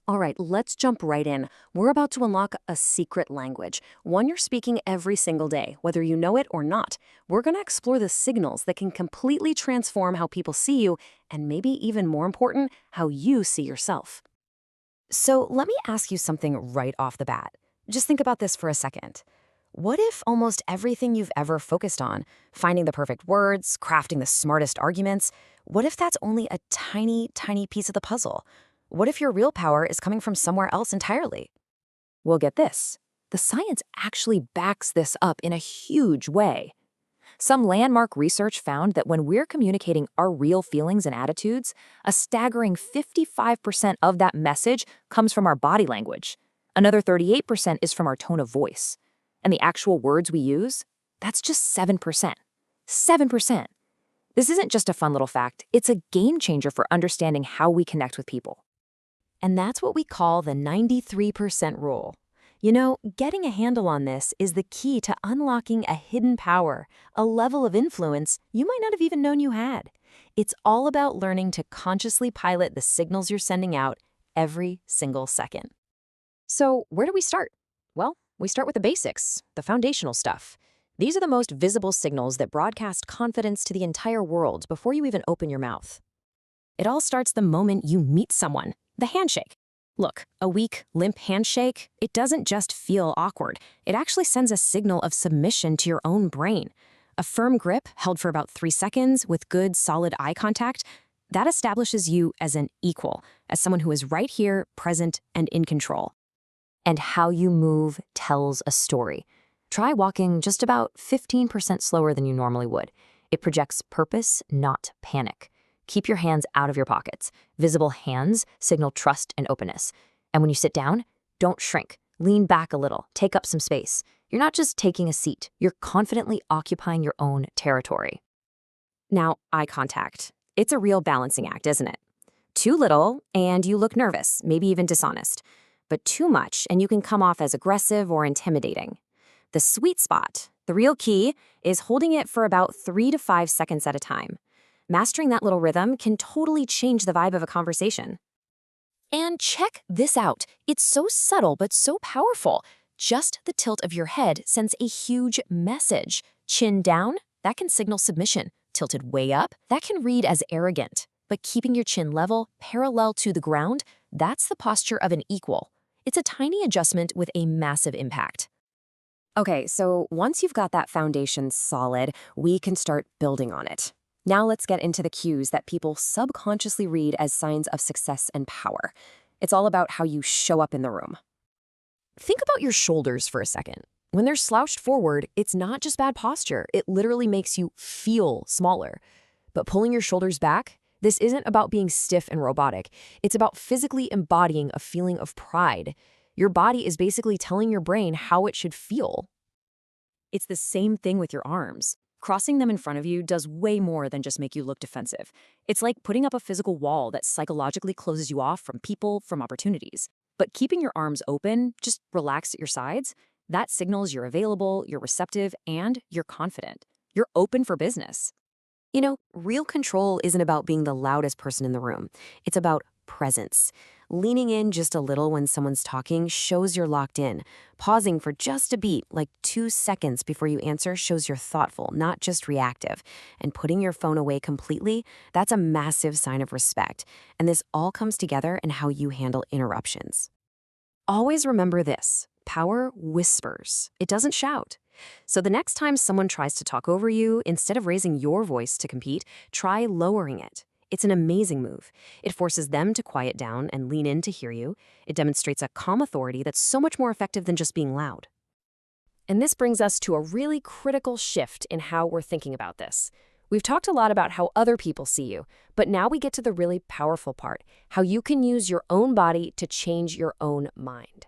All right, let's jump right in. We're about to unlock a secret language, one you're speaking every single day, whether you know it or not. We're going to explore the signals that can completely transform how people see you, and maybe even more important, how you see yourself. So let me ask you something right off the bat. Just think about this for a second. What if almost everything you've ever focused on, finding the perfect words, crafting the smartest arguments, what if that's only a tiny, tiny piece of the puzzle? What if your real power is coming from somewhere else entirely? Well, get this. The science actually backs this up in a huge way. Some landmark research found that when we're communicating our real feelings and attitudes, a staggering 55% of that message comes from our body language. Another 38% is from our tone of voice. And the actual words we use, that's just 7%. 7%. This isn't just a fun little fact, it's a game changer for understanding how we connect with people. And that's what we call the 93% rule. You know, getting a handle on this is the key to unlocking a hidden power, a level of influence you might not have even known you had. It's all about learning to consciously pilot the signals you're sending out every single second. So, where do we start? Well, we start with the basics, the foundational stuff. These are the most visible signals that broadcast confidence to the entire world before you even open your mouth. It all starts the moment you meet someone, the handshake. Look, a weak, limp handshake, it doesn't just feel awkward. It actually sends a signal of submission to your own brain. A firm grip, held for about 3 seconds with good, solid eye contact, that establishes you as an equal, as someone who is right here, present, and in control. And how you move tells a story. Try walking just about 15% slower than you normally would. It projects purpose, not panic. Keep your hands out of your pockets. Visible hands signal trust and openness. And when you sit down, don't shrink. Lean back a little. Take up some space. You're not just taking a seat. You're confidently occupying your own territory. Now, eye contact. It's a real balancing act, isn't it? Too little, and you look nervous, maybe even dishonest. But too much, and you can come off as aggressive or intimidating. The sweet spot, the real key, is holding it for about 3 to 5 seconds at a time. Mastering that little rhythm can totally change the vibe of a conversation. And check this out. It's so subtle but so powerful. Just the tilt of your head sends a huge message. Chin down, that can signal submission. Tilted way up, that can read as arrogant. But keeping your chin level, parallel to the ground, that's the posture of an equal. It's a tiny adjustment with a massive impact. Okay, so once you've got that foundation solid, we can start building on it. Now let's get into the cues that people subconsciously read as signs of success and power. It's all about how you show up in the room. Think about your shoulders for a second. When they're slouched forward, it's not just bad posture. It literally makes you feel smaller. But pulling your shoulders back, this isn't about being stiff and robotic. It's about physically embodying a feeling of pride. Your body is basically telling your brain how it should feel. It's the same thing with your arms. Crossing them in front of you does way more than just make you look defensive. It's like putting up a physical wall that psychologically closes you off from people, from opportunities. But keeping your arms open, just relaxed at your sides, that signals you're available, you're receptive, and you're confident. You're open for business. You know, real control isn't about being the loudest person in the room. It's about presence. Leaning in just a little when someone's talking shows you're locked in. Pausing for just a beat, like 2 seconds before you answer, shows you're thoughtful, not just reactive. And putting your phone away completely, that's a massive sign of respect. And this all comes together in how you handle interruptions. Always remember this: power whispers. It doesn't shout. So the next time someone tries to talk over you, instead of raising your voice to compete, try lowering it. It's an amazing move. It forces them to quiet down and lean in to hear you. It demonstrates a calm authority that's so much more effective than just being loud. And this brings us to a really critical shift in how we're thinking about this. We've talked a lot about how other people see you, but now we get to the really powerful part, how you can use your own body to change your own mind.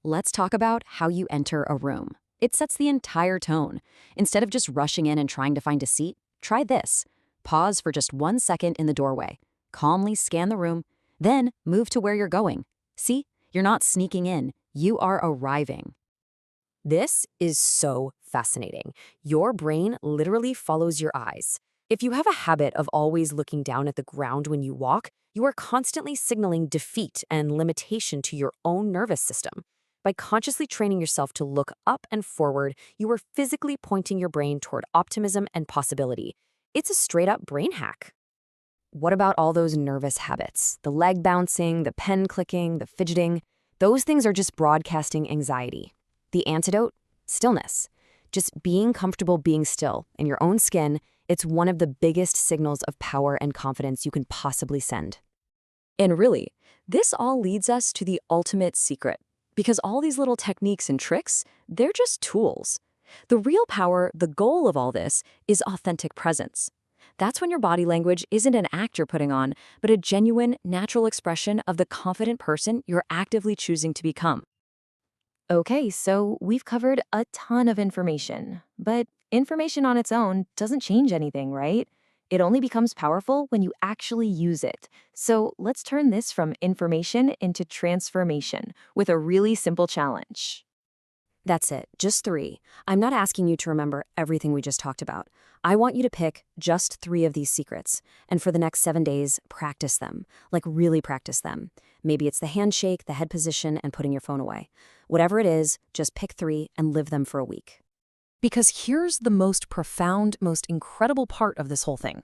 Let's talk about how you enter a room. It sets the entire tone. Instead of just rushing in and trying to find a seat, try this. Pause for just 1 second in the doorway. Calmly scan the room, then move to where you're going. See, you're not sneaking in, you are arriving. This is so fascinating. Your brain literally follows your eyes. If you have a habit of always looking down at the ground when you walk, You are constantly signaling defeat and limitation to your own nervous system. By consciously training yourself to look up and forward, you are physically pointing your brain toward optimism and possibility. It's a straight-up brain hack. What about all those nervous habits? The leg bouncing, the pen clicking, the fidgeting. Those things are just broadcasting anxiety. The antidote? Stillness. Just being comfortable being still in your own skin, it's one of the biggest signals of power and confidence you can possibly send. And really, this all leads us to the ultimate secret. Because all these little techniques and tricks, they're just tools. The real power, the goal of all this, is authentic presence. That's when your body language isn't an act you're putting on, but a genuine, natural expression of the confident person you're actively choosing to become. Okay, so we've covered a ton of information, but information on its own doesn't change anything, right? It only becomes powerful when you actually use it. So let's turn this from information into transformation with a really simple challenge. That's it, just 3. I'm not asking you to remember everything we just talked about. I want you to pick just 3 of these secrets, and for the next 7 days, practice them. Like really practice them. Maybe it's the handshake, the head position, and putting your phone away. Whatever it is, just pick 3 and live them for a week. Because here's the most profound, most incredible part of this whole thing.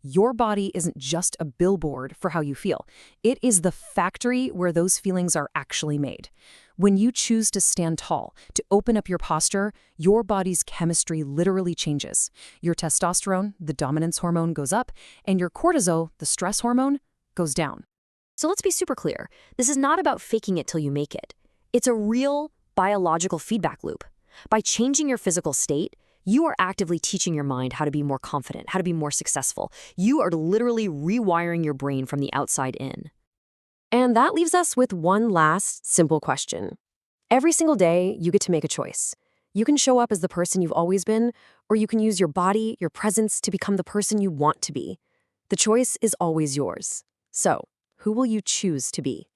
Your body isn't just a billboard for how you feel. It is the factory where those feelings are actually made. When you choose to stand tall, to open up your posture, your body's chemistry literally changes. Your testosterone, the dominance hormone, goes up, and your cortisol, the stress hormone, goes down. So let's be super clear. This is not about faking it till you make it. It's a real biological feedback loop. By changing your physical state, you are actively teaching your mind how to be more confident, how to be more successful. You are literally rewiring your brain from the outside in. And that leaves us with one last simple question. Every single day, you get to make a choice. You can show up as the person you've always been, or you can use your body, your presence to become the person you want to be. The choice is always yours. So, who will you choose to be?